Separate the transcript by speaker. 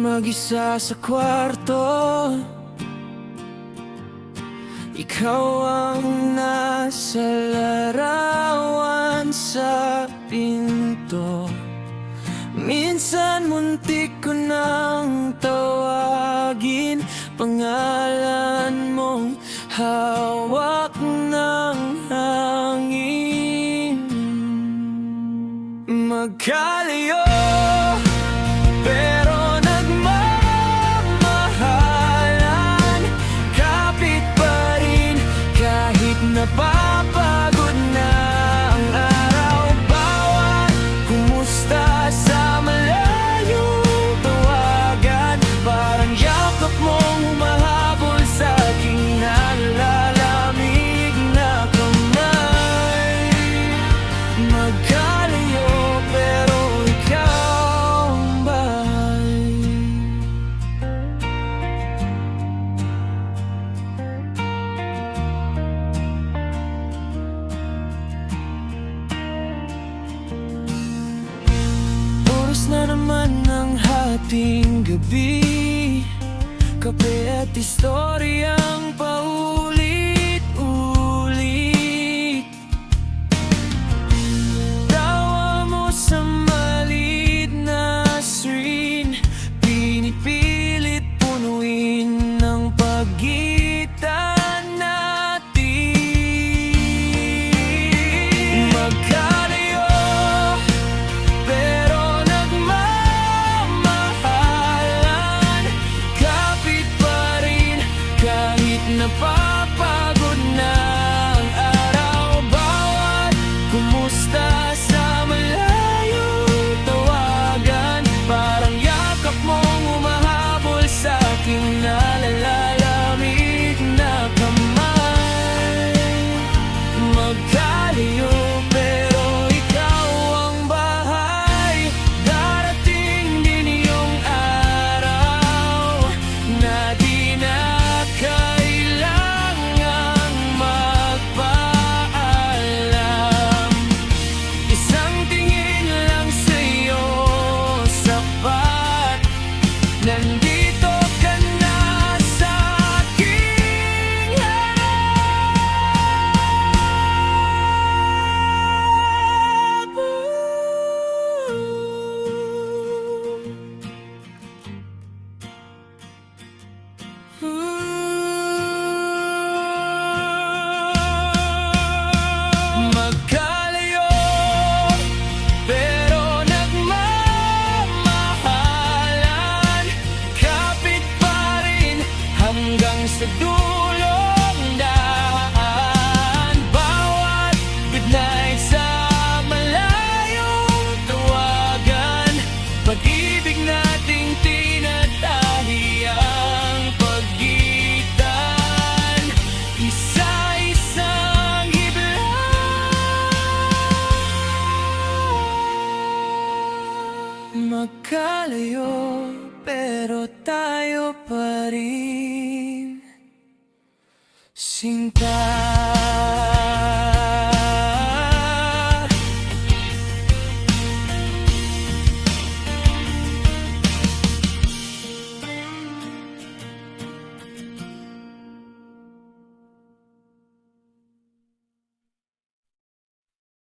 Speaker 1: Mag-isa sa kwarto, ikaw ang nasa larawan sa pinto. Minsan muntik ko nang tawagin pangalan mong hawak ng hangin. Magkalayo pero nagmamahalan, kapit pa rin kahit napapagod na ang araw. Bawat kumusta sa malayong tawagan, parang yakap mong humahabol sa aking nalalamig na kamay. Magkalayo pero ikaw ang bahay. Oras na naman ng hating gabi, kape at istoryang paulit-ulit. Tawa mo sa maliit na screen, pinipilit punuin ng pagitan natin. Magkalayo pero nagmamahalan, kapit pa rin kahit napapagod na ang araw. Bawat kumusta sa malayong tawagan, parang yakap mong humahabol sa aking nalalalamig na kamay. Magkalayo pero ikaw ang bahay. Darating din yung araw na di na kailangang magpaalam. Isang tingin lang sa'yo sapat, nandito ka na sa aking harap. Magkalayo pero nagmamahalan, kapit pa rin hanggang sa dulong daan. Bawat goodnight sa malayong tawagan, pag-ibig nating tinatahi ang pagitan. Isa-isang hibla. Magkalayo pero tayo pa rin, sinta.